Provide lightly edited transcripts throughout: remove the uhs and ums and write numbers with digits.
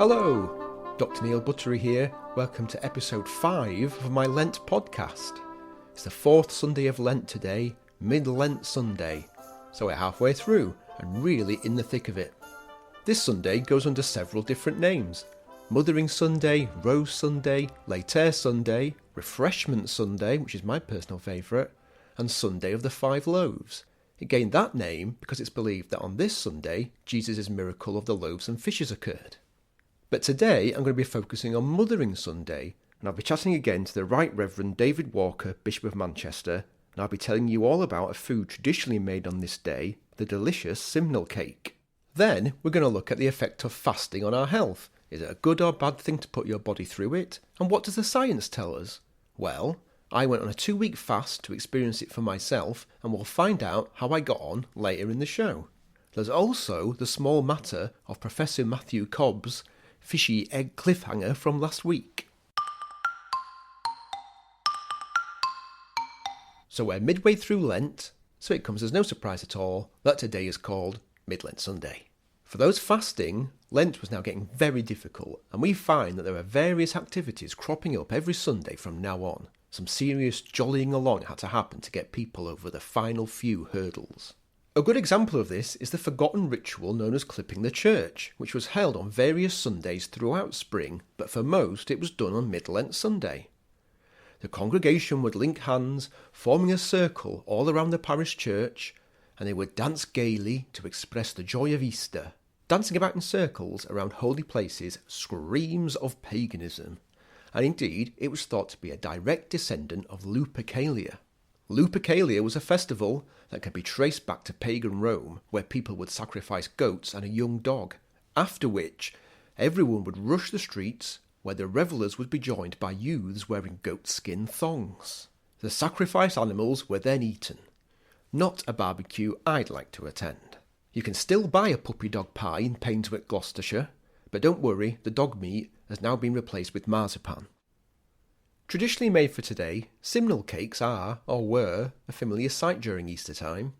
Hello, Dr Neil Buttery here. Welcome to episode 5 of my Lent podcast. It's the 4th Sunday of Lent today, Mid-Lent Sunday. So we're halfway through and really in the thick of it. This Sunday goes under several different names. Mothering Sunday, Rose Sunday, Later Sunday, Refreshment Sunday, which is my personal favourite, and Sunday of the Five Loaves. It gained that name because it's believed that on this Sunday, Jesus' miracle of the loaves and fishes occurred. But today I'm going to be focusing on Mothering Sunday, and I'll be chatting again to the Right Reverend David Walker, Bishop of Manchester, and I'll be telling you all about a food traditionally made on this day, the delicious simnel cake. Then we're going to look at the effect of fasting on our health. Is it a good or bad thing to put your body through it? And what does the science tell us? Well, I went on a 2-week fast to experience it for myself, and we'll find out how I got on later in the show. There's also the small matter of Professor Matthew Cobb's fishy egg cliffhanger from last week. So we're midway through Lent, so it comes as no surprise at all that today is called Mid-Lent Sunday. For those fasting, Lent was now getting very difficult, and we find that there are various activities cropping up every Sunday from now on. Some serious jollying along had to happen to get people over the final few hurdles. A good example of this is the forgotten ritual known as clipping the church, which was held on various Sundays throughout spring, but for most it was done on Mid-Lent Sunday. The congregation would link hands, forming a circle all around the parish church, and they would dance gaily to express the joy of Easter. Dancing about in circles around holy places screams of paganism, and indeed it was thought to be a direct descendant of Lupercalia. Lupercalia was a festival that can be traced back to pagan Rome, where people would sacrifice goats and a young dog, after which everyone would rush the streets, where the revellers would be joined by youths wearing goatskin thongs. The sacrificed animals were then eaten. Not a barbecue I'd like to attend. You can still buy a puppy dog pie in Painswick, Gloucestershire, but don't worry, the dog meat has now been replaced with marzipan. Traditionally made for today, simnel cakes are, or were, a familiar sight during Easter time.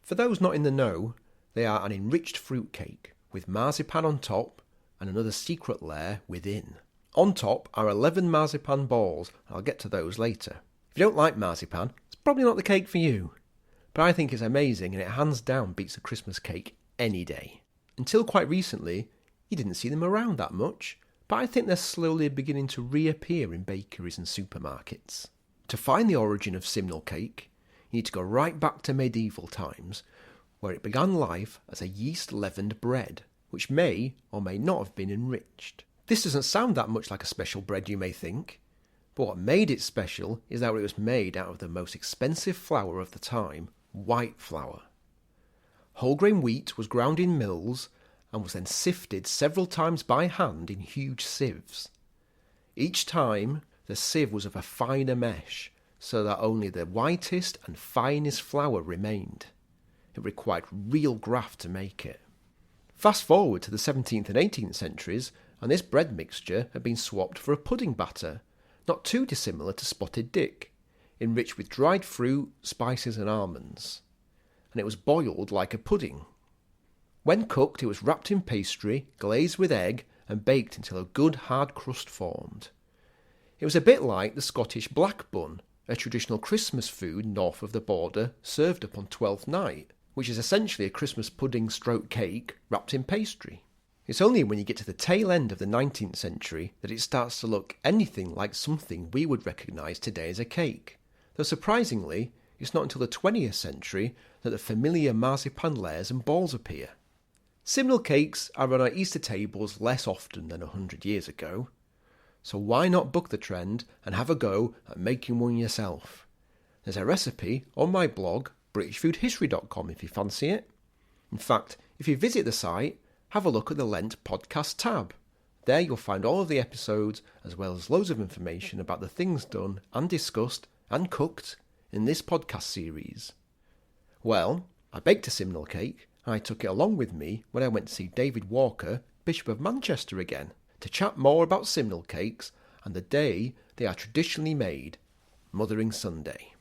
For those not in the know, they are an enriched fruit cake, with marzipan on top and another secret layer within. On top are 11 marzipan balls, I'll get to those later. If you don't like marzipan, it's probably not the cake for you. But I think it's amazing and it hands down beats a Christmas cake any day. Until quite recently, you didn't see them around that much, but I think they're slowly beginning to reappear in bakeries and supermarkets. To find the origin of simnel cake, you need to go right back to medieval times, where it began life as a yeast-leavened bread, which may or may not have been enriched. This doesn't sound that much like a special bread, you may think, but what made it special is that it was made out of the most expensive flour of the time, white flour. Whole grain wheat was ground in mills and was then sifted several times by hand in huge sieves. Each time, the sieve was of a finer mesh, so that only the whitest and finest flour remained. It required real graft to make it. Fast forward to the 17th and 18th centuries, and this bread mixture had been swapped for a pudding batter, not too dissimilar to spotted dick, enriched with dried fruit, spices and almonds. And it was boiled like a pudding. When cooked, it was wrapped in pastry, glazed with egg, and baked until a good hard crust formed. It was a bit like the Scottish black bun, a traditional Christmas food north of the border served up on Twelfth Night, which is essentially a Christmas pudding stroke cake wrapped in pastry. It's only when you get to the tail end of the 19th century that it starts to look anything like something we would recognise today as a cake, though surprisingly, it's not until the 20th century that the familiar marzipan layers and balls appear. Simnel cakes are on our Easter tables less often than 100 years ago, so why not buck the trend and have a go at making one yourself? There's a recipe on my blog, britishfoodhistory.com, if you fancy it. In fact, if you visit the site, have a look at the Lent podcast tab. There you'll find all of the episodes, as well as loads of information about the things done and discussed and cooked in this podcast series. Well, I baked a simnel cake, and I took it along with me when I went to see David Walker, Bishop of Manchester again, to chat more about simnel cakes and the day they are traditionally made, Mothering Sunday.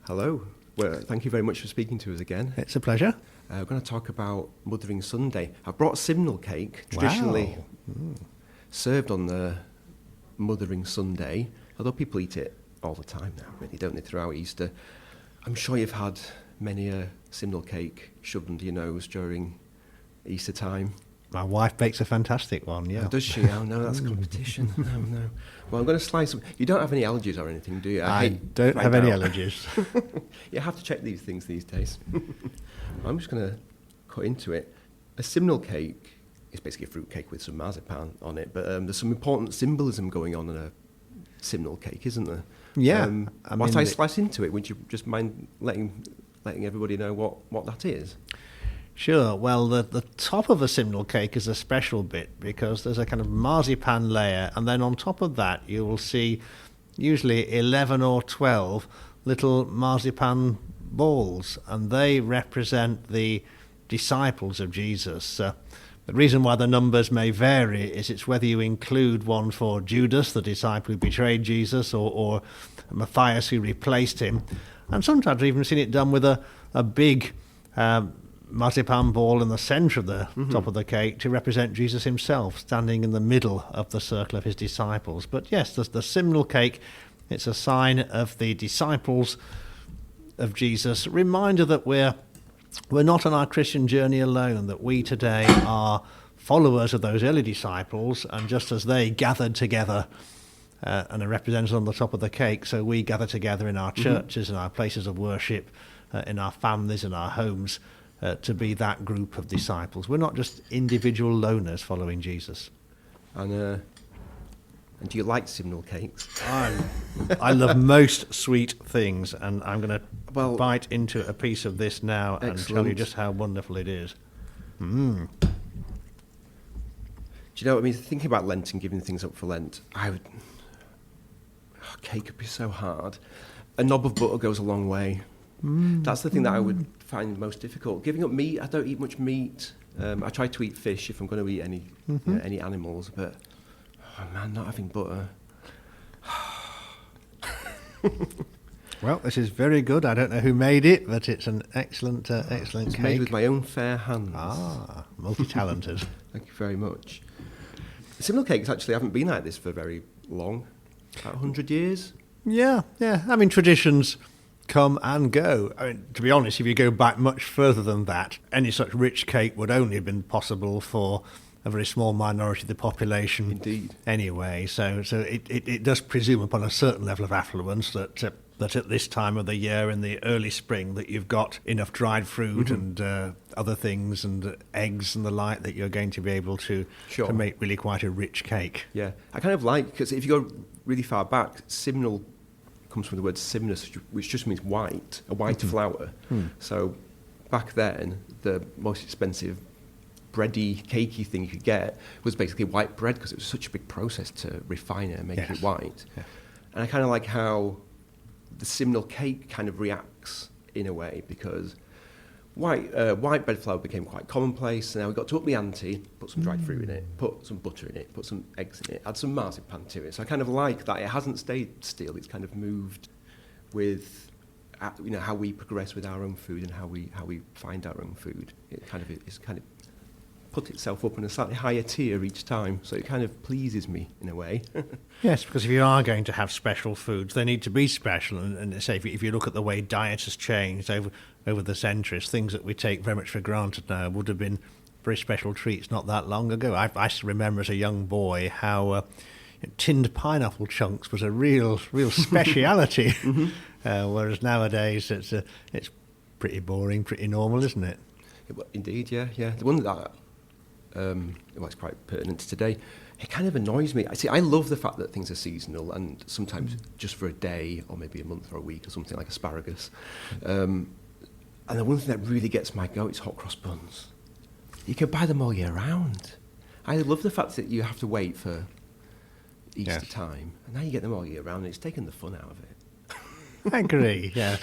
Hello, Well, thank you very much for speaking to us again. It's a pleasure. We're going to talk about Mothering Sunday. I brought simnel cake, traditionally served on the Mothering Sunday, although people eat it all the time now, really, don't they, throughout Easter. I'm sure you've had many a simnel cake shoved under your nose during Easter time. My wife bakes a fantastic one, yeah. Oh, does she? Oh, no, that's competition. No. Well, I'm going to slice them. You don't have any allergies or anything, do you? I don't have any allergies. You have to check these things these days. I'm just going to cut into it. A simnel cake is basically a fruit cake with some marzipan on it, but there's some important symbolism going on in a simnel cake, isn't there? Yeah. Whilst I slice into it, would you just mind letting everybody know what that is? Sure. Well, the top of a simnel cake is a special bit because there's a kind of marzipan layer, and then on top of that you will see usually 11 or 12 little marzipan balls, and they represent the disciples of Jesus. The reason why the numbers may vary is it's whether you include one for Judas, the disciple who betrayed Jesus, or Matthias, who replaced him. And sometimes I've even seen it done with a big marzipan ball in the centre of the top of the cake to represent Jesus himself, standing in the middle of the circle of his disciples. But yes, the simnel cake, it's a sign of the disciples of Jesus, reminder that we're not on our Christian journey alone, that we today are followers of those early disciples, and just as they gathered together and are represented on the top of the cake, so we gather together in our churches, in our places of worship, in our families, in our homes, to be that group of disciples. We're not just individual loners following Jesus. And do you like simnel cakes? I love most sweet things, and I'm going to bite into a piece of this now and tell you just how wonderful it is. Do you know what I mean? Thinking about Lent and giving things up for Lent, cake would be so hard. A knob of butter goes a long way. That's the thing that I would find most difficult. Giving up meat, I don't eat much meat. I try to eat fish if I'm going to eat any animals, but not having butter. Well, this is very good. I don't know who made it, but it's an excellent cake. It's made with my own fair hands. Multi-talented. Thank you very much. Simnel cakes actually haven't been like this for very long. About 100 years? Yeah. I mean, traditions come and go. I mean, to be honest, if you go back much further than that, any such rich cake would only have been possible for a very small minority of the population. Indeed. Anyway, so it does presume upon a certain level of affluence that at this time of the year, in the early spring, that you've got enough dried fruit and other things and eggs and the like that you're going to be able to make really quite a rich cake. Yeah, I kind of like, because if you go really far back, simnel comes from the word simnus, which just means white, a white flour. So back then, the most expensive bready, cakey thing you could get was basically white bread, because it was such a big process to refine it and make it white. Yeah. And I kind of like how the simnel cake kind of reacts in a way, because white bread flour became quite commonplace, and now we got to up the ante, put some dried fruit in it, put some butter in it, put some eggs in it, add some marzipan to it. So I kind of like that it hasn't stayed still, it's kind of moved with how we progress with our own food and how we find our own food. It kind of put itself up in a slightly higher tier each time, so it kind of pleases me in a way. Yes, because if you are going to have special foods, they need to be special, and say if you look at the way diet has changed over the centuries, things that we take very much for granted now would have been very special treats not that long ago. I still remember as a young boy how tinned pineapple chunks was a real speciality, whereas nowadays it's pretty boring, pretty normal, isn't it? Indeed, yeah. The one that it's quite pertinent to today. It kind of annoys me. I love the fact that things are seasonal and sometimes just for a day or maybe a month or a week or something, like asparagus. And the one thing that really gets my goat is hot cross buns. You can buy them all year round. I love the fact that you have to wait for Easter time, and now you get them all year round, and it's taken the fun out of it. I agree, yeah.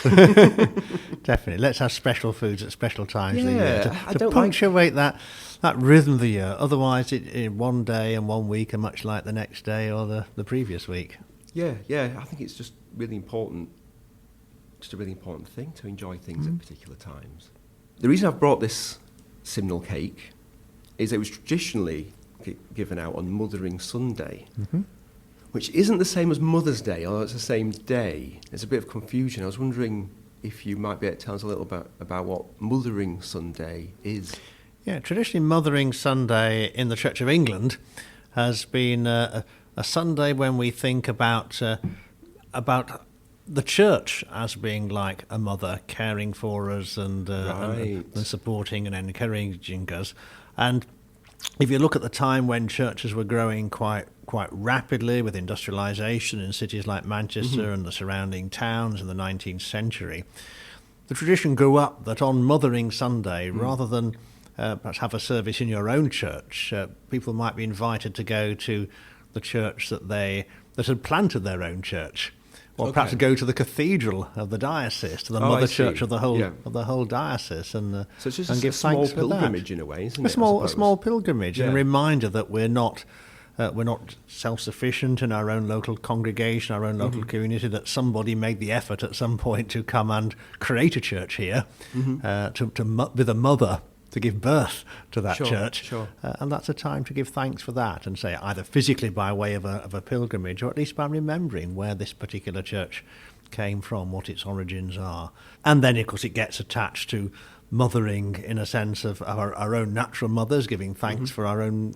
Definitely. Let's have special foods at special times of the year to punctuate that rhythm of the year. Otherwise, one day and 1 week are much like the next day or the previous week. Yeah. I think it's just really important just a really important thing, to enjoy things at particular times. The reason I've brought this simnel cake is it was traditionally given out on Mothering Sunday, which isn't the same as Mother's Day, although it's the same day. There's a bit of confusion. I was wondering if you might be able to tell us a little bit about what Mothering Sunday is. Yeah, traditionally Mothering Sunday in the Church of England has been a Sunday when we think about the church as being like a mother, caring for us and supporting and encouraging us. And if you look at the time when churches were growing quite rapidly with industrialisation in cities like Manchester and the surrounding towns in the 19th century, the tradition grew up that on Mothering Sunday, rather than perhaps have a service in your own church, people might be invited to go to the church that had planted their own church, or perhaps go to the cathedral of the diocese, to the mother church of the whole diocese, and so it's just and give a small thanks for pilgrimage that. in a way, isn't a it? small pilgrimage, and a reminder that we're not self-sufficient in our own local congregation, our own local community, that somebody made the effort at some point to come and create a church here, to be the mother to give birth to that church. And that's a time to give thanks for that, and say either physically by way of a pilgrimage, or at least by remembering where this particular church came from, what its origins are. And then, of course, it gets attached to mothering in a sense of our own natural mothers, giving thanks for our own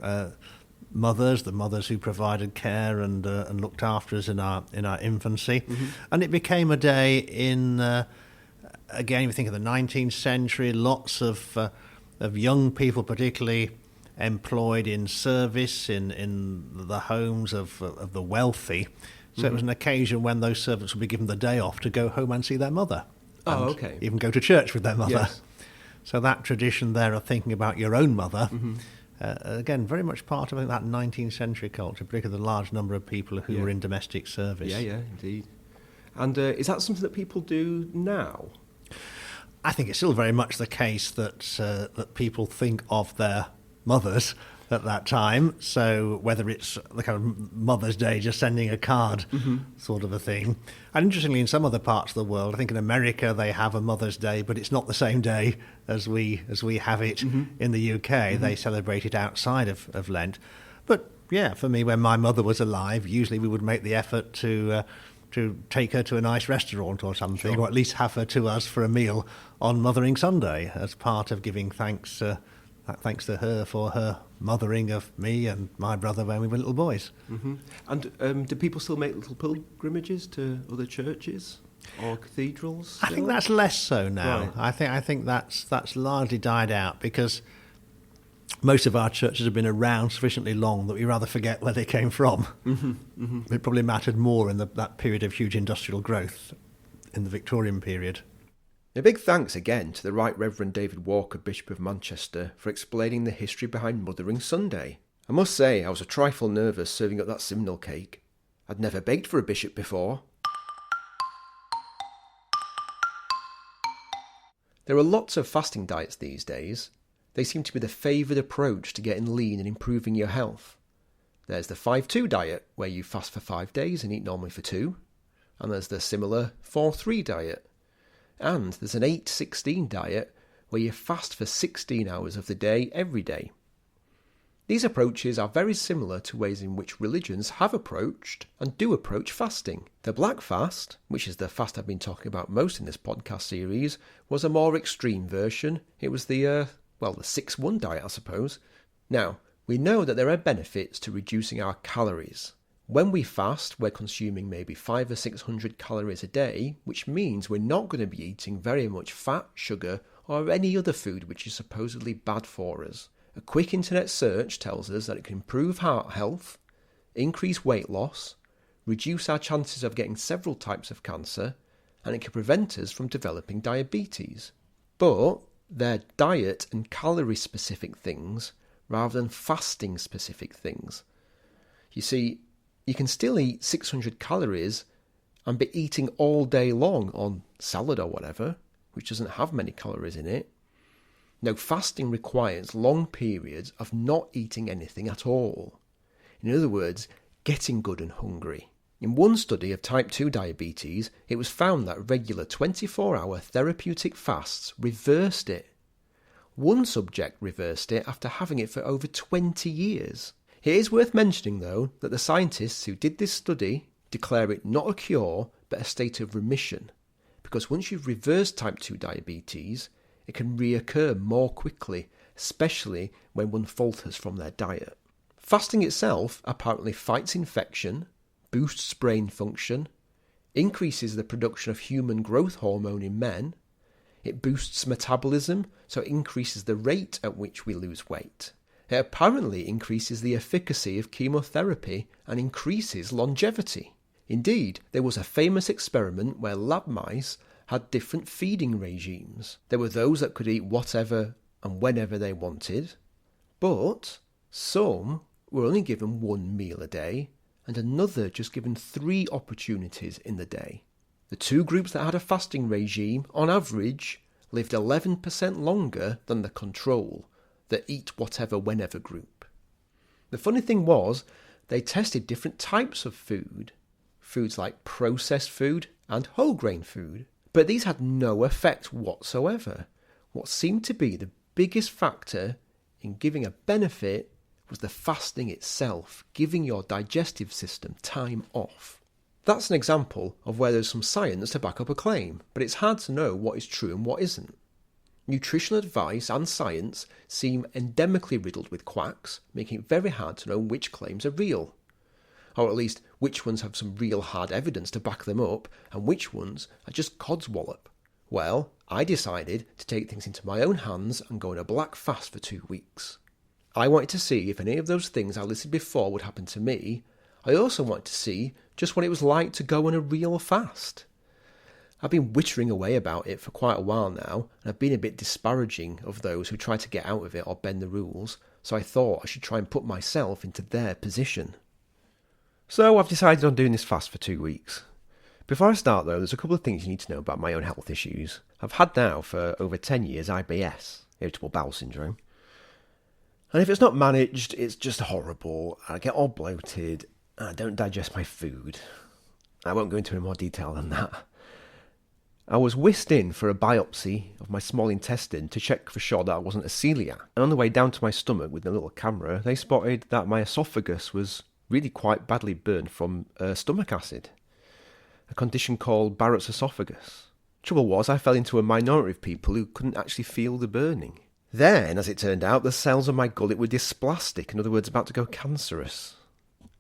mothers, the mothers who provided care and looked after us in our infancy. And it became a day in, again, we think of the 19th century, lots of young people particularly employed in service in the homes of the wealthy. So it was an occasion when those servants would be given the day off to go home and see their mother. Even go to church with their mother. Yes. So that tradition there of thinking about your own mother, again, very much part of that 19th century culture, particularly the large number of people who were in domestic service. Yeah, indeed. And is that something that people do now? I think it's still very much the case that that people think of their mothers at that time. So whether it's the kind of Mother's Day, just sending a card sort of a thing. And interestingly, in some other parts of the world, I think in America they have a Mother's Day, but it's not the same day as we have it in the UK. They celebrate it outside of Lent. But yeah, for me, when my mother was alive, usually we would make the effort to take her to a nice restaurant or something, or at least have her to us for a meal on Mothering Sunday as part of giving thanks to her for her mothering of me and my brother when we were little boys. And do people still make little pilgrimages to other churches or cathedrals? I think that's less so now. Right. I think that's largely died out because most of our churches have been around sufficiently long that we rather forget where they came from. It probably mattered more in that period of huge industrial growth in the Victorian period. A big thanks again to the Right Reverend David Walker, Bishop of Manchester, for explaining the history behind Mothering Sunday. I must say I was a trifle nervous serving up that simnel cake. I'd never baked for a bishop before. There are lots of fasting diets these days. They seem to be the favoured approach to getting lean and improving your health. There's the 5-2 diet, where you fast for 5 days and eat normally for 2. And there's the similar 4-3 diet. And there's an 8-16 diet, where you fast for 16 hours of the day every day. These approaches are very similar to ways in which religions have approached and do approach fasting. The Black Fast, which is the fast I've been talking about most in this podcast series, was a more extreme version. It was the 6-1 diet, I suppose. Now, we know that there are benefits to reducing our calories. When we fast, we're consuming maybe 500 or 600 calories a day, which means we're not going to be eating very much fat, sugar, or any other food which is supposedly bad for us. A quick internet search tells us that it can improve heart health, increase weight loss, reduce our chances of getting several types of cancer, and it can prevent us from developing diabetes. But they're diet and calorie specific things rather than fasting specific things. You see, you can still eat 600 calories and be eating all day long on salad or whatever, which doesn't have many calories in it. No, fasting requires long periods of not eating anything at all. In other words, getting good and hungry. In one study of type 2 diabetes, it was found that regular 24-hour therapeutic fasts reversed it. One subject reversed it after having it for over 20 years. It is worth mentioning, though, that the scientists who did this study declare it not a cure, but a state of remission, because once you've reversed type 2 diabetes, it can reoccur more quickly, especially when one falters from their diet. Fasting itself apparently fights infection, boosts brain function, increases the production of human growth hormone in men, it boosts metabolism, so it increases the rate at which we lose weight. It apparently increases the efficacy of chemotherapy and increases longevity. Indeed, there was a famous experiment where lab mice had different feeding regimes. There were those that could eat whatever and whenever they wanted, but some were only given 1 meal a day and another just given 3 opportunities in the day. The 2 groups that had a fasting regime, on average, lived 11% longer than the control, the eat whatever whenever group. The funny thing was, they tested different types of food, foods like processed food and whole grain food, but these had no effect whatsoever. What seemed to be the biggest factor in giving a benefit was the fasting itself, giving your digestive system time off. That's an example of where there's some science to back up a claim, but it's hard to know what is true and what isn't. Nutritional advice and science seem endemically riddled with quacks, making it very hard to know which claims are real. Or at least which ones have some real hard evidence to back them up, and which ones are just codswallop. Well, I decided to take things into my own hands and go on a black fast for 2 weeks. I wanted to see if any of those things I listed before would happen to me. I also wanted to see just what it was like to go on a real fast. I've been wittering away about it for quite a while now, and I've been a bit disparaging of those who try to get out of it or bend the rules, so I thought I should try and put myself into their position. So I've decided on doing this fast for 2 weeks. Before I start though, there's a couple of things you need to know about my own health issues. I've had now for over 10 years IBS, irritable bowel syndrome. And if it's not managed, it's just horrible. I get all bloated, and I don't digest my food. I won't go into any more detail than that. I was whisked in for a biopsy of my small intestine to check for sure that I wasn't a celiac. And on the way down to my stomach with the little camera, they spotted that my esophagus was really quite badly burned from stomach acid, a condition called Barrett's esophagus. Trouble was, I fell into a minority of people who couldn't actually feel the burning. Then, as it turned out, the cells of my gullet were dysplastic, in other words, about to go cancerous.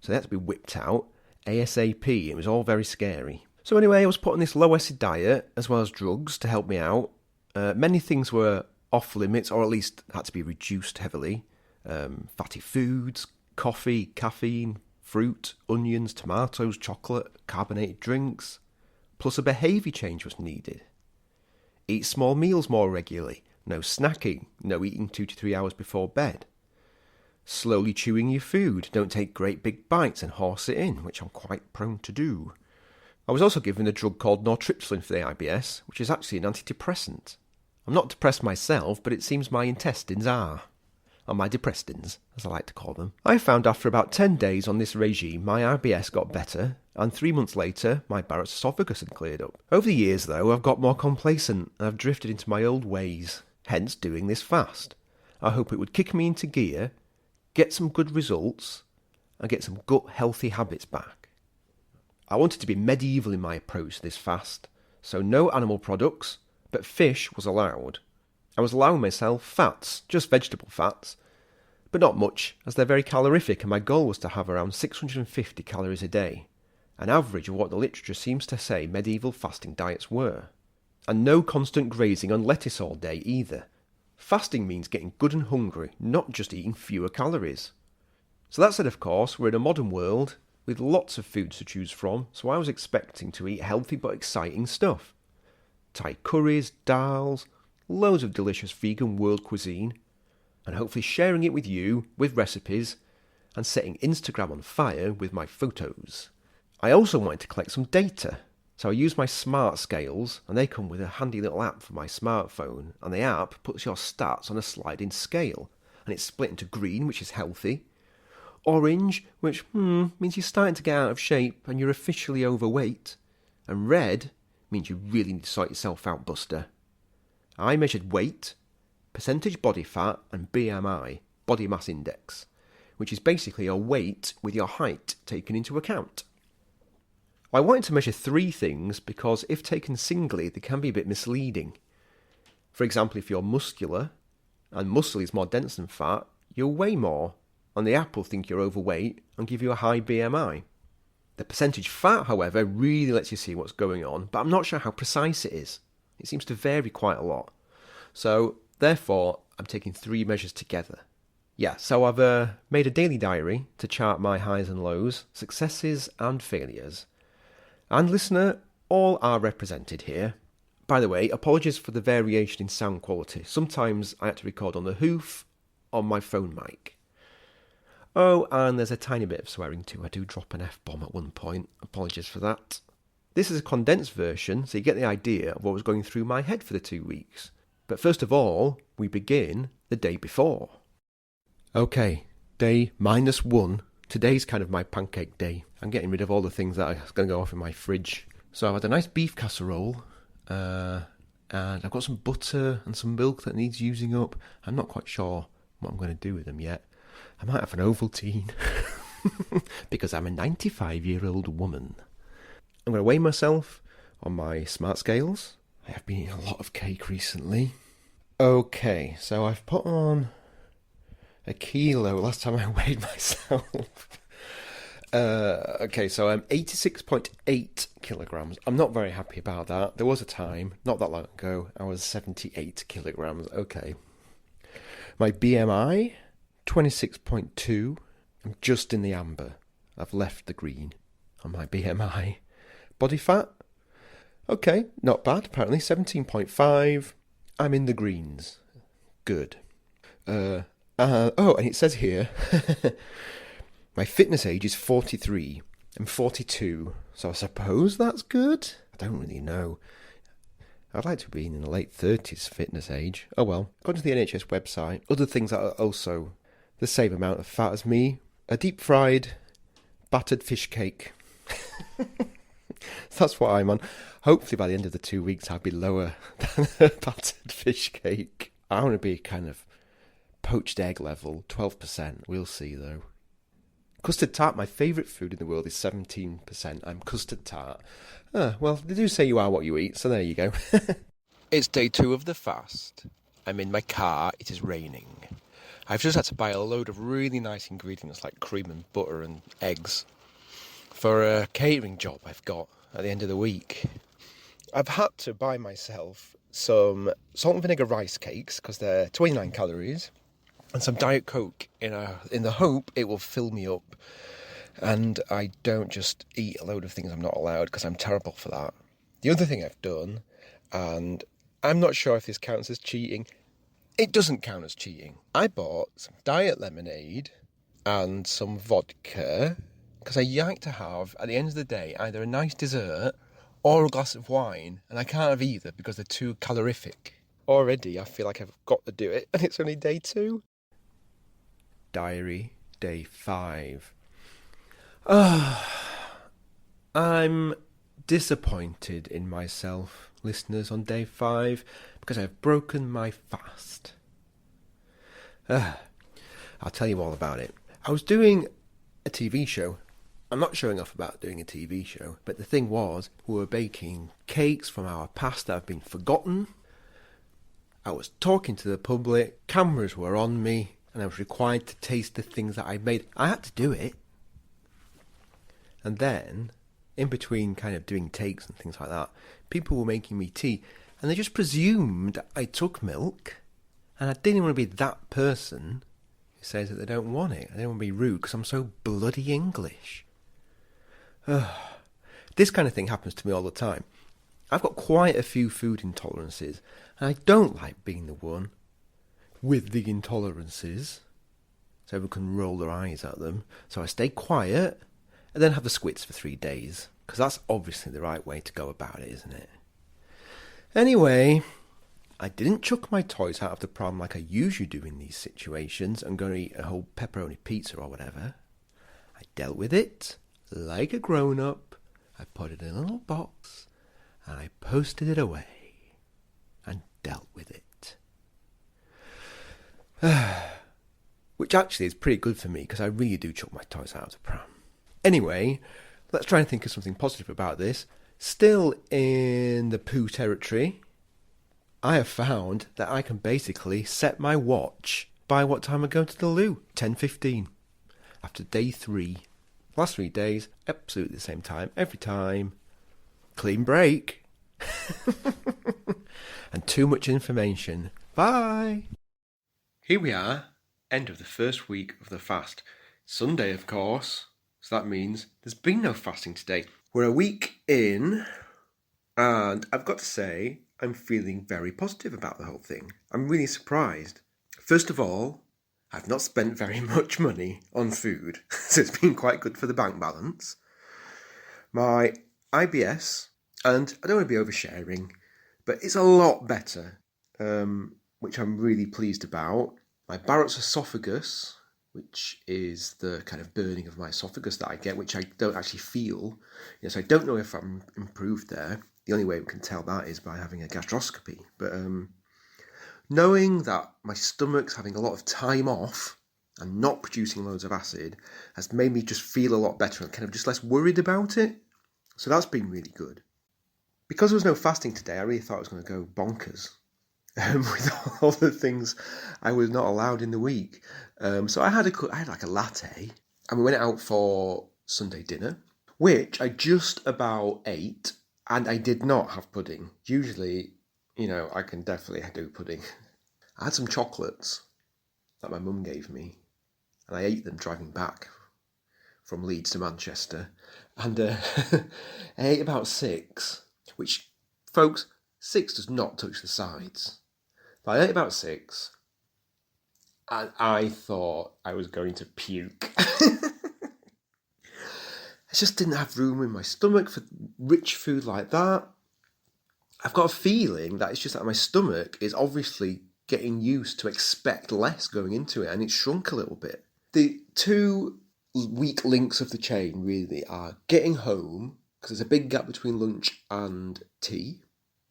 So they had to be whipped out ASAP. It was all very scary. So anyway, I was put on this low-acid diet, as well as drugs, to help me out. Many things were off limits, or at least had to be reduced heavily. Fatty foods, coffee, caffeine, fruit, onions, tomatoes, chocolate, carbonated drinks. Plus a behaviour change was needed. Eat small meals more regularly. No snacking, no eating 2 to 3 hours before bed. Slowly chewing your food, don't take great big bites and horse it in, which I'm quite prone to do. I was also given a drug called nortriptyline for the IBS, which is actually an antidepressant. I'm not depressed myself, but it seems my intestines are. Or my depressins, as I like to call them. I found after about 10 days on this regime, my IBS got better, and 3 months later, my Barrett's esophagus had cleared up. Over the years, though, I've got more complacent, and I've drifted into my old ways. Hence doing this fast. I hope it would kick me into gear, get some good results, and get some gut healthy habits back. I wanted to be medieval in my approach to this fast, so no animal products, but fish was allowed. I was allowing myself fats, just vegetable fats, but not much, as they're very calorific, and my goal was to have around 650 calories a day, an average of what the literature seems to say medieval fasting diets were. And no constant grazing on lettuce all day either. Fasting means getting good and hungry, not just eating fewer calories. So that said, of course, we're in a modern world with lots of foods to choose from, so I was expecting to eat healthy but exciting stuff. Thai curries, dals, loads of delicious vegan world cuisine, and hopefully sharing it with you with recipes and setting Instagram on fire with my photos. I also wanted to collect some data. So I used my smart scales, and they come with a handy little app for my smartphone, and the app puts your stats on a sliding scale, and it's split into green, which is healthy, Orange, which means you're starting to get out of shape and you're officially overweight. And red means you really need to sort yourself out, Buster. I measured weight, percentage body fat, and BMI, body mass index, which is basically your weight with your height taken into account. I wanted to measure 3 things because if taken singly, they can be a bit misleading. For example, if you're muscular, and muscle is more dense than fat, you'll weigh more, and the app will think you're overweight and give you a high BMI. The percentage fat, however, really lets you see what's going on, but I'm not sure how precise it is. It seems to vary quite a lot. So, therefore, I'm taking 3 measures together. Yeah, so I've made a daily diary to chart my highs and lows, successes and failures. And listener, all are represented here. By the way, apologies for the variation in sound quality. Sometimes I had to record on the hoof, on my phone mic. Oh, and there's a tiny bit of swearing too. I do drop an F-bomb at one point. Apologies for that. This is a condensed version, so you get the idea of what was going through my head for the 2 weeks. But first of all, we begin the day before. Okay, day -1. Today's kind of my pancake day. I'm getting rid of all the things that are going to go off in my fridge. So I've had a nice beef casserole, and I've got some butter and some milk that needs using up. I'm not quite sure what I'm going to do with them yet. I might have an Ovaltine, because I'm a 95-year-old woman. I'm going to weigh myself on my smart scales. I have been eating a lot of cake recently. Okay, so I've put on a kilo last time I weighed myself. Okay, so I'm 86.8 kilograms. I'm not very happy about that. There was a time, not that long ago, I was 78 kilograms. Okay. My BMI, 26.2. I'm just in the amber. I've left the green on my BMI. Body fat, okay, not bad. Apparently 17.5. I'm in the greens. Good. And it says here, my fitness age is 43. I'm 42, so I suppose that's good? I don't really know. I'd like to be in the late 30s fitness age. Oh well. According to the NHS website, other things that are also the same amount of fat as me: a deep-fried, battered fish cake. That's what I'm on. Hopefully by the end of the 2 weeks I'll be lower than a battered fish cake. I want to be kind of poached egg level, 12%. We'll see though. Custard tart, my favourite food in the world, is 17%. I'm custard tart. Well, they do say you are what you eat, so there you go. It's day 2 of the fast. I'm in my car. It is raining. I've just had to buy a load of really nice ingredients like cream and butter and eggs for a catering job I've got at the end of the week. I've had to buy myself some salt and vinegar rice cakes because they're 29 calories, and some Diet Coke in the hope it will fill me up and I don't just eat a load of things I'm not allowed, because I'm terrible for that. The other thing I've done, and I'm not sure if this counts as cheating, it doesn't count as cheating. I bought some diet lemonade and some vodka because I like to have, at the end of the day, either a nice dessert or a glass of wine, and I can't have either because they're too calorific. Already I feel like I've got to do it, and it's only day 2. Diary, day 5. I'm disappointed in myself, listeners, on day 5, because I've broken my fast. I'll tell you all about it. I was doing a TV show. I'm not showing off about doing a TV show, but the thing was, we were baking cakes from our past that have been forgotten. I was talking to the public, cameras were on me, and I was required to taste the things that I made. I had to do it. And then, in between kind of doing takes and things like that, people were making me tea, and they just presumed I took milk, and I didn't want to be that person who says that they don't want it. I didn't want to be rude because I'm so bloody English. This kind of thing happens to me all the time. I've got quite a few food intolerances, and I don't like being the one with the intolerances, so everyone can roll their eyes at them. So I stay quiet, and then have the squits for 3 days, because that's obviously the right way to go about it, isn't it? Anyway, I didn't chuck my toys out of the pram like I usually do in these situations and go and eat a whole pepperoni pizza or whatever. I dealt with it like a grown-up. I put it in a little box and I posted it away and dealt with it. Which actually is pretty good for me because I really do chuck my toys out of the pram. Anyway, let's try and think of something positive about this. Still in the poo territory, I have found that I can basically set my watch by what time I go to the loo. 10:15. After day 3. Last 3 days, absolutely the same time, every time. Clean break. And too much information. Bye. Here we are, end of the first week of the fast. Sunday, of course. So that means there's been no fasting today. We're a week in, and I've got to say, I'm feeling very positive about the whole thing. I'm really surprised. First of all, I've not spent very much money on food, so it's been quite good for the bank balance. My IBS, and I don't want to be oversharing, but it's a lot better, which I'm really pleased about. My Barrett's esophagus, which is the kind of burning of my esophagus that I get, which I don't actually feel. Yes, I don't know if I'm improved there. The only way we can tell that is by having a gastroscopy. But knowing that my stomach's having a lot of time off and not producing loads of acid has made me just feel a lot better and kind of just less worried about it. So that's been really good. Because there was no fasting today, I really thought I was going to go bonkers with all the things I was not allowed in the week. So I had like a latte, and we went out for Sunday dinner, which I just about ate, and I did not have pudding. Usually, I can definitely do pudding. I had some chocolates that my mum gave me, and I ate them driving back from Leeds to Manchester, and I ate about 6, which, folks, 6 does not touch the sides. But I ate about 6, and I thought I was going to puke. I just didn't have room in my stomach for rich food like that. I've got a feeling that it's just that my stomach is obviously getting used to expect less going into it, and it's shrunk a little bit. The 2 weak links of the chain really are getting home, because there's a big gap between lunch and tea,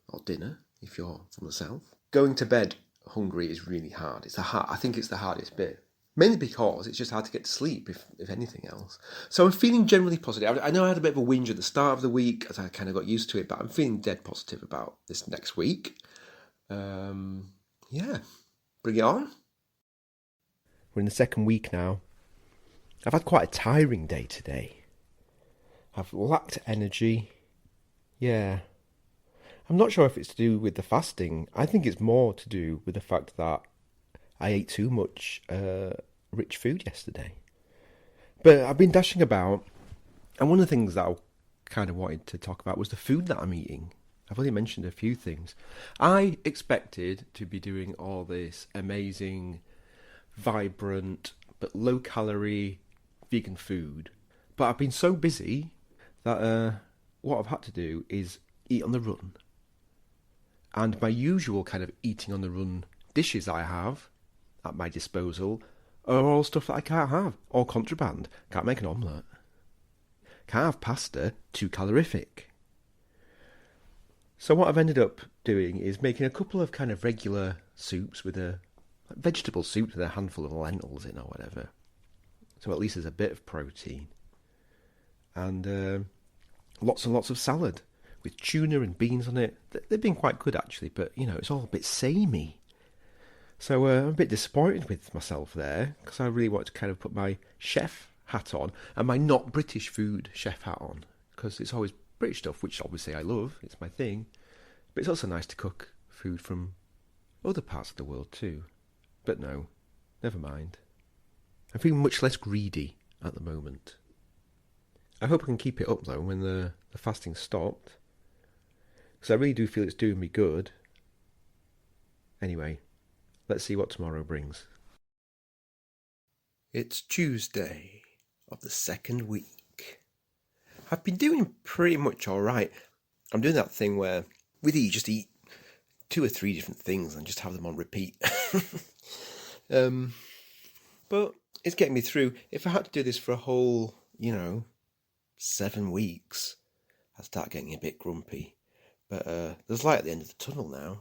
or dinner, if you're from the south. Going to bed hungry is really hard. I think it's the hardest bit. Mainly because it's just hard to get to sleep, if anything else. So I'm feeling generally positive. I know I had a bit of a whinge at the start of the week as I kind of got used to it, but I'm feeling dead positive about this next week. Yeah, bring it on. We're in the second week now. I've had quite a tiring day today. I've lacked energy. Yeah. I'm not sure if it's to do with the fasting. I think it's more to do with the fact that I ate too much rich food yesterday. But I've been dashing about, and one of the things that I kind of wanted to talk about was the food that I'm eating. I've only mentioned a few things. I expected to be doing all this amazing, vibrant, but low-calorie vegan food. But I've been so busy that what I've had to do is eat on the run. And my usual kind of eating on the run dishes I have at my disposal are all stuff that I can't have, all contraband. Can't make an omelette. Can't have pasta, too calorific. So what I've ended up doing is making a couple of kind of regular soups with vegetable soup with a handful of lentils in or whatever. So at least there's a bit of protein. And lots and lots of salad with tuna and beans on it. They've been quite good actually, but it's all a bit samey. So I'm a bit disappointed with myself there, because I really want to kind of put my chef hat on and my not British food chef hat on, because it's always British stuff, which obviously I love, it's my thing, but it's also nice to cook food from other parts of the world too. But no, never mind. I'm feeling much less greedy at the moment. I hope I can keep it up though when the fasting stopped, because I really do feel it's doing me good. Anyway, let's see what tomorrow brings. It's Tuesday of the second week. I've been doing pretty much alright. I'm doing that thing where with you just eat 2 or 3 different things and just have them on repeat. But it's getting me through. If I had to do this for a whole, 7 weeks, I'd start getting a bit grumpy. But there's light at the end of the tunnel now.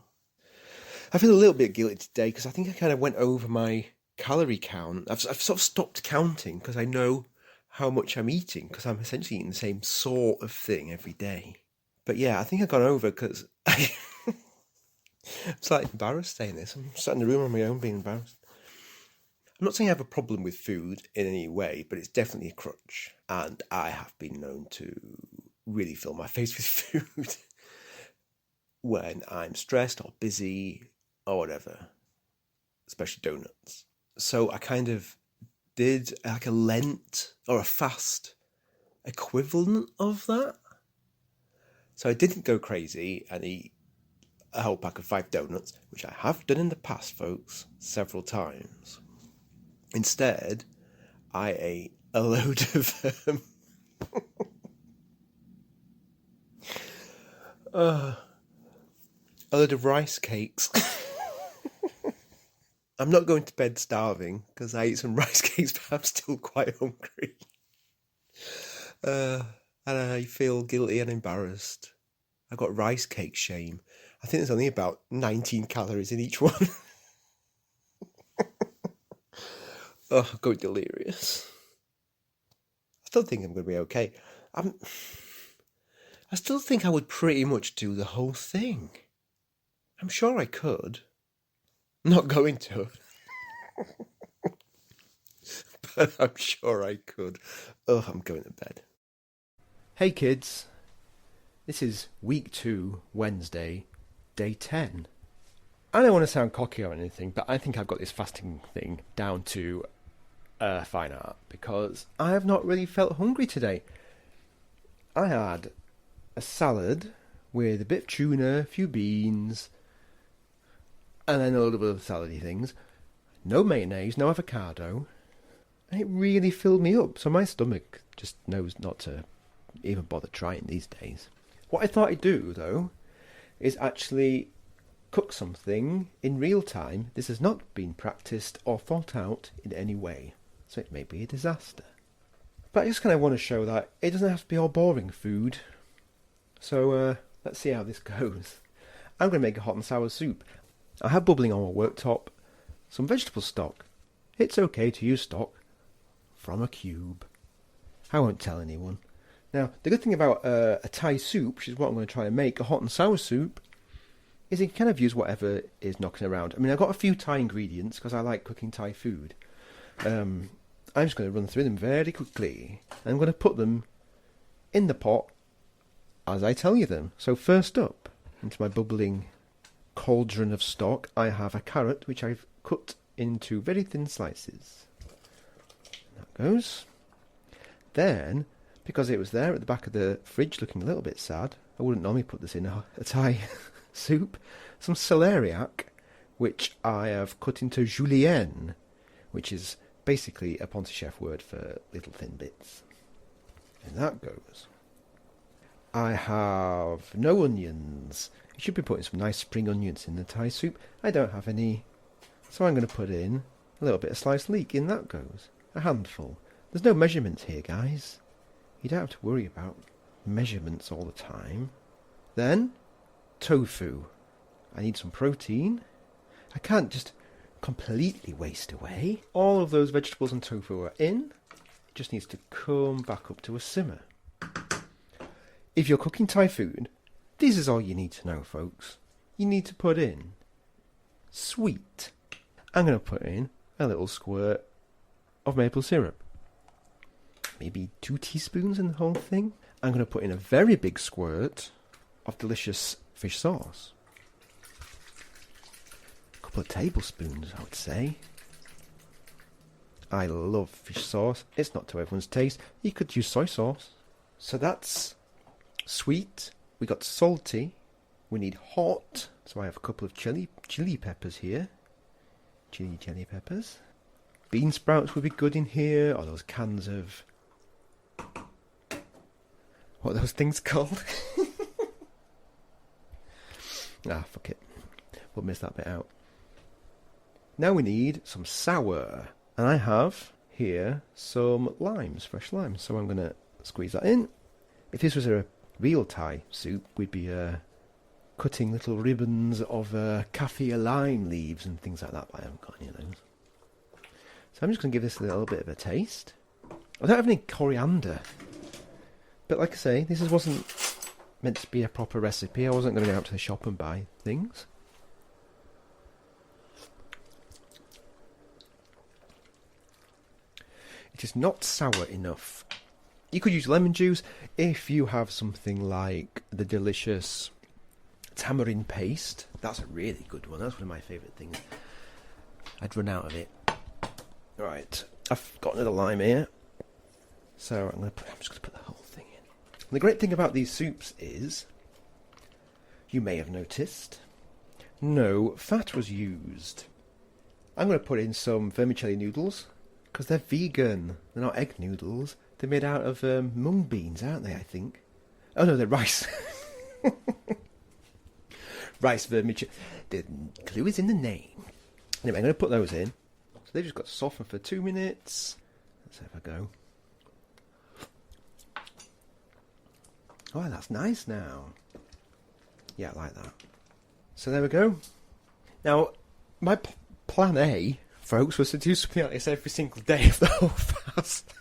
I feel a little bit guilty today because I think I kind of went over my calorie count. I've sort of stopped counting because I know how much I'm eating, because I'm essentially eating the same sort of thing every day. But yeah, I think I've gone over because I'm slightly embarrassed saying this. I'm sat in the room on my own being embarrassed. I'm not saying I have a problem with food in any way, but it's definitely a crutch. And I have been known to really fill my face with food when I'm stressed or busy or whatever, especially donuts. So I kind of did like a Lent or a fast equivalent of that. So I didn't go crazy and eat a whole pack of 5 donuts, which I have done in the past, folks, several times. Instead, I ate a load of a load of rice cakes. I'm not going to bed starving because I ate some rice cakes, but I'm still quite hungry. And I feel guilty and embarrassed. I got rice cake shame. I think there's only about 19 calories in each one. Oh, I'm going delirious. I still think I'm going to be okay. I still think I would pretty much do the whole thing. I'm sure I could. I'm not going to. But I'm sure I could. Oh, I'm going to bed. Hey kids. This is week 2, Wednesday, day 10. I don't want to sound cocky or anything, but I think I've got this fasting thing down to fine art, because I have not really felt hungry today. I had a salad with a bit of tuna, a few beans, and then a load of other salady things. No mayonnaise, no avocado. And it really filled me up, so my stomach just knows not to even bother trying these days. What I thought I'd do, though, is actually cook something in real time. This has not been practiced or thought out in any way, so it may be a disaster. But I just kind of want to show that it doesn't have to be all boring food. So let's see how this goes. I'm going to make a hot and sour soup. I have bubbling on my worktop some vegetable stock. It's okay to use stock from a cube. I won't tell anyone. Now, the good thing about a Thai soup, which is what I'm going to try and make, a hot and sour soup, is you can kind of use whatever is knocking around. I mean, I've got a few Thai ingredients because I like cooking Thai food. I'm just going to run through them very quickly. I'm going to put them in the pot as I tell you them. So first up, into my bubbling cauldron of stock, I have a carrot which I've cut into very thin slices. That goes. Then, because it was there at the back of the fridge looking a little bit sad, I wouldn't normally put this in a Thai soup, some celeriac, which I have cut into julienne, which is basically a Ponty Chef word for little thin bits. And that goes. I have no onions. You should be putting some nice spring onions in the Thai soup. I don't have any, so I'm going to put in a little bit of sliced leek. In that goes. A handful. There's no measurements here, guys. You don't have to worry about measurements all the time. Then, tofu. I need some protein. I can't just completely waste away. All of those vegetables and tofu are in. It just needs to come back up to a simmer. If you're cooking Thai food, this is all you need to know, folks. You need to put in sweet. I'm going to put in a little squirt of maple syrup. Maybe 2 teaspoons in the whole thing. I'm going to put in a very big squirt of delicious fish sauce. A couple of tablespoons, I would say. I love fish sauce. It's not to everyone's taste. You could use soy sauce. So that's sweet. We got salty. We need hot. So I have a couple of chili peppers here. Chili peppers. Bean sprouts would be good in here. Or those cans of... what are those things called? Fuck it. We'll miss that bit out. Now we need some sour. And I have here some limes, fresh limes. So I'm going to squeeze that in. If this was a real Thai soup, we'd be cutting little ribbons of kaffir lime leaves and things like that, but I haven't got any of those. So I'm just going to give this a little bit of a taste. I don't have any coriander. But like I say, this wasn't meant to be a proper recipe. I wasn't going to go out to the shop and buy things. It is not sour enough. You could use lemon juice if you have something like the delicious tamarind paste. That's a really good one. That's one of my favourite things. I'd run out of it. Right, I've got another lime here. So I'm just going to put the whole thing in. And the great thing about these soups is, you may have noticed, no fat was used. I'm going to put in some vermicelli noodles, because they're vegan. They're not egg noodles. They're made out of mung beans, aren't they, I think? Oh no, they're rice. Rice vermicelli. The clue is in the name. Anyway, I'm going to put those in. So they've just got to soften for 2 minutes. Let's have a go. Oh, that's nice now. Yeah, I like that. So there we go. Now, my plan A, folks, was to do something like this every single day of the whole fast.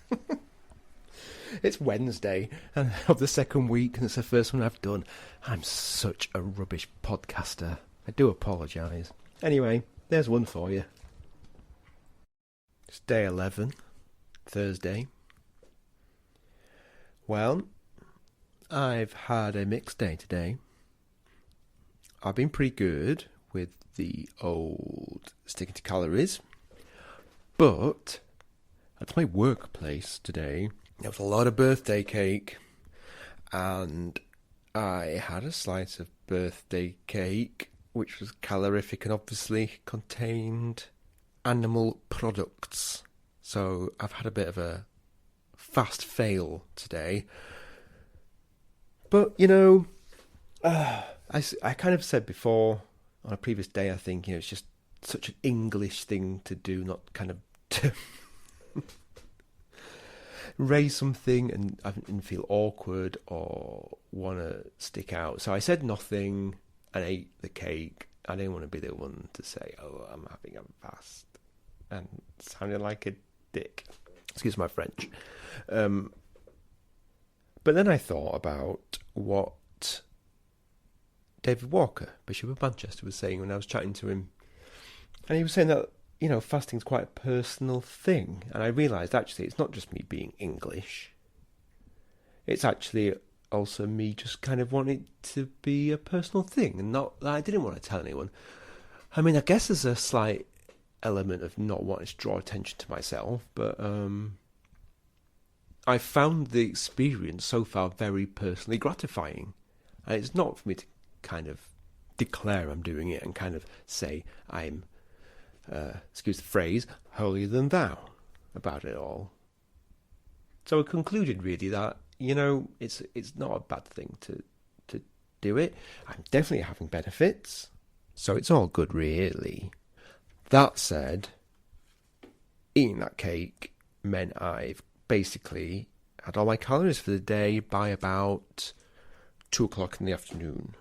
It's Wednesday of the second week, and it's the first one I've done. I'm such a rubbish podcaster. I do apologise. Anyway, there's one for you. It's day 11, Thursday. Well, I've had a mixed day today. I've been pretty good with the old sticking to calories, but at my workplace today, there was a lot of birthday cake, and I had a slice of birthday cake, which was calorific and obviously contained animal products. So I've had a bit of a fast fail today. But, you know, I kind of said before, on a previous day, I think, you know, it's just such an English thing to do, not kind of to raise something and feel awkward or want to stick out. So I said nothing and ate the cake. I didn't want to be the one to say, oh, I'm having a fast, and sounded like a dick. Excuse my French. But then I thought about what David Walker, Bishop of Manchester, was saying when I was chatting to him. And he was saying that, you know, fasting's quite a personal thing. And I realised, actually, it's not just me being English. It's actually also me just kind of wanting it to be a personal thing. And not that I didn't want to tell anyone. I mean, I guess there's a slight element of not wanting to draw attention to myself. But I found the experience so far very personally gratifying. And it's not for me to kind of declare I'm doing it and kind of say I'm, excuse the phrase, holier than thou about it all. So I concluded really that, you know, it's not a bad thing to do it. I'm definitely having benefits, so it's all good really. That said, eating that cake meant I've basically had all my calories for the day by about 2 o'clock in the afternoon.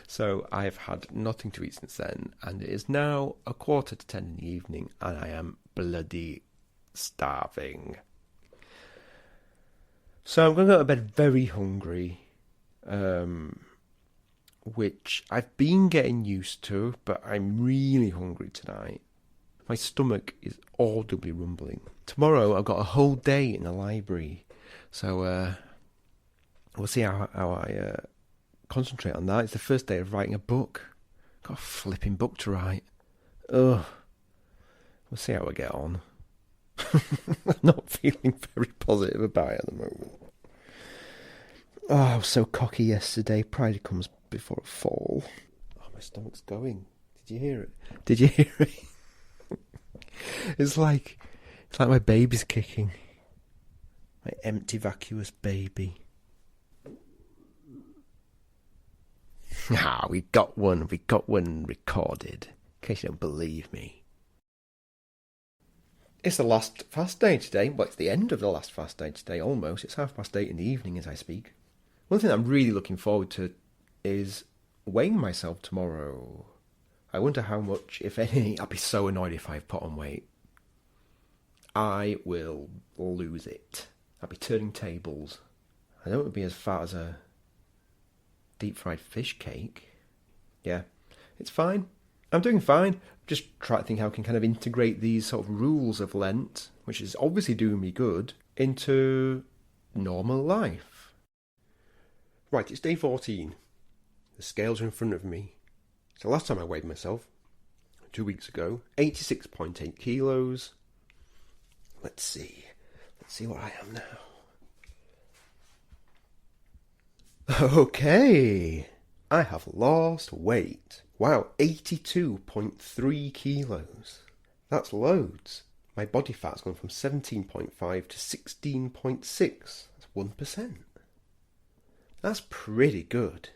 So I have had nothing to eat since then, and it is now 9:45 in the evening, and I am bloody starving. So I'm going to go to bed very hungry, which I've been getting used to, but I'm really hungry tonight. My stomach is audibly rumbling. Tomorrow I've got a whole day in the library, so we'll see how I concentrate on that. It's the first day of writing a book. Got a flipping book to write. Ugh. We'll see how I get on. I'm not feeling very positive about it at the moment. Oh, I was so cocky yesterday. Pride comes before a fall. Oh, my stomach's going. Did you hear it? Did you hear it? It's like my baby's kicking. My empty, vacuous baby. Ah, we got one recorded, in case you don't believe me. It's the last fast day today. Well, it's the end of the last fast day today, almost. It's 8:30 in the evening as I speak. One thing I'm really looking forward to is weighing myself tomorrow. I wonder how much, if any, I'd be so annoyed if I put on weight. I will lose it. I'll be turning tables. I don't want to be as fat as a deep-fried fish cake. Yeah, it's fine. I'm doing fine. Just trying to think how I can kind of integrate these sort of rules of Lent, which is obviously doing me good, into normal life. Right, it's day 14. The scales are in front of me. So last time I weighed myself, 2 weeks ago, 86.8 kilos. Let's see what I am now. Okay, I have lost weight. Wow, 82.3 kilos. That's loads. My body fat's gone from 17.5 to 16.6. That's 1%. That's pretty good.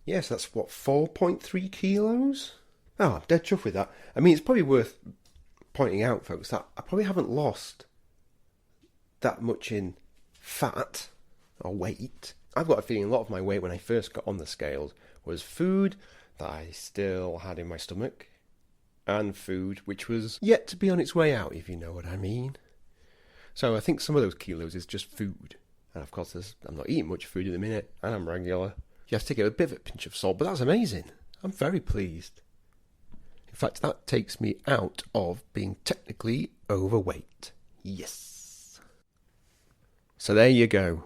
Yes, that's what, 4.3 kilos? Oh, I'm dead chuffed with that. I mean, it's probably worth pointing out, folks, that I probably haven't lost that much in fat or weight. I've got a feeling a lot of my weight when I first got on the scales was food that I still had in my stomach, and food which was yet to be on its way out, if you know what I mean. So I think some of those kilos is just food. And of course, I'm not eating much food at the minute, and I'm regular. You have to take a bit of a pinch of salt, but that's amazing. I'm very pleased. In fact, that takes me out of being technically overweight. Yes. So there you go.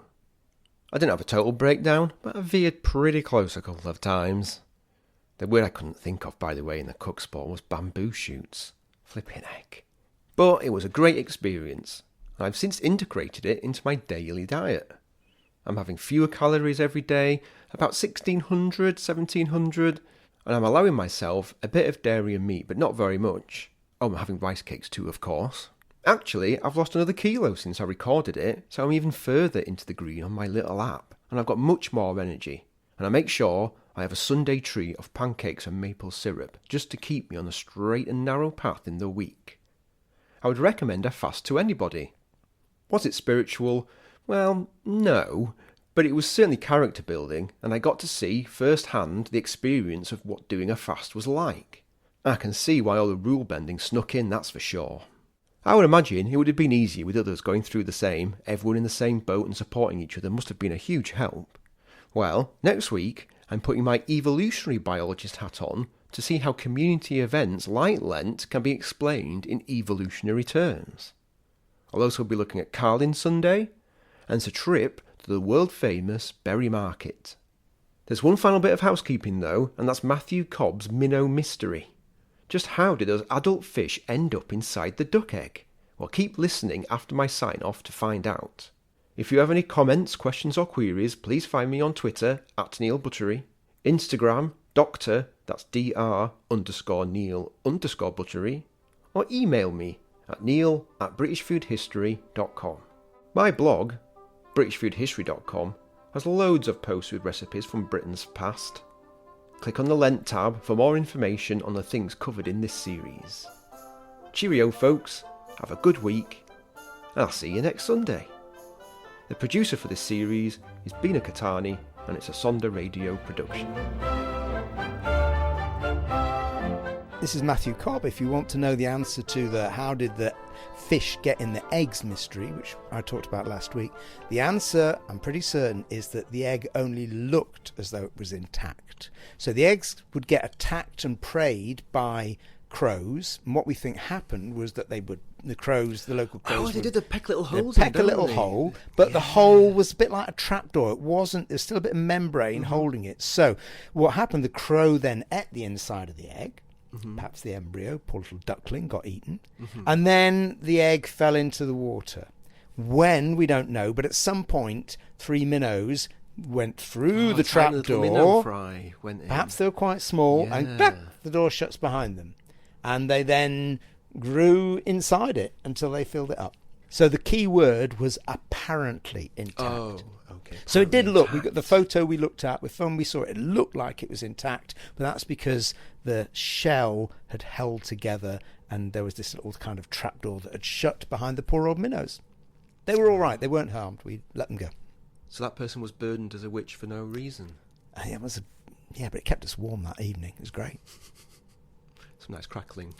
I didn't have a total breakdown, but I veered pretty close a couple of times. The word I couldn't think of, by the way, in the cook sport was bamboo shoots. Flipping heck. But it was a great experience, and I've since integrated it into my daily diet. I'm having fewer calories every day, about 1,600, 1,700, and I'm allowing myself a bit of dairy and meat, but not very much. Oh, I'm having rice cakes too, of course. Actually, I've lost another kilo since I recorded it, so I'm even further into the green on my little app, and I've got much more energy. And I make sure I have a Sunday treat of pancakes and maple syrup, just to keep me on the straight and narrow path in the week. I would recommend a fast to anybody. Was it spiritual? Well, no, but it was certainly character building, and I got to see firsthand the experience of what doing a fast was like. I can see why all the rule bending snuck in, that's for sure. I would imagine it would have been easier with others going through the same. Everyone in the same boat and supporting each other must have been a huge help. Well, next week I'm putting my evolutionary biologist hat on to see how community events like Lent can be explained in evolutionary terms. I'll also be looking at Carlin Sunday and it's a trip to the world-famous Berry Market. There's one final bit of housekeeping though, and that's Matthew Cobb's minnow mystery. Just how did those adult fish end up inside the duck egg? Well, keep listening after my sign-off to find out. If you have any comments, questions or queries, please find me on Twitter @Neil Buttery, Instagram, Dr, that's Dr_Neil_Buttery, or email me at neil@britishfoodhistory.com. My blog, britishfoodhistory.com, has loads of posts with recipes from Britain's past. Click on the Lent tab for more information on the things covered in this series. Cheerio folks, have a good week, and I'll see you next Sunday. The producer for this series is Beena Khetani, and it's a Sonder radio production. This is Matthew Cobb. If you want to know the answer to the how did the fish get in the eggs mystery, which I talked about last week, the answer, I'm pretty certain, is that the egg only looked as though it was intact. So the eggs would get attacked and preyed by crows, and what we think happened was that the local crows they did the peck little holes. Peck a little hole, but the hole was a bit like a trapdoor. There's still a bit of membrane holding it. So what happened, the crow then ate the inside of the egg, perhaps the embryo, poor little duckling got eaten, and then the egg fell into the water. When, we don't know, but at some point 3 minnows went through the trapdoor. Perhaps they were quite small, and the door shuts behind them. And they then grew inside it until they filled it up. So the key word was apparently intact. Oh, okay. So it did look, we got the photo we looked at, with when we saw it, it looked like it was intact, but that's because the shell had held together and there was this little kind of trapdoor that had shut behind the poor old minnows. They were all right. They weren't harmed. We let them go. So that person was burdened as a witch for no reason. But it kept us warm that evening. It was great. Some nice crackling.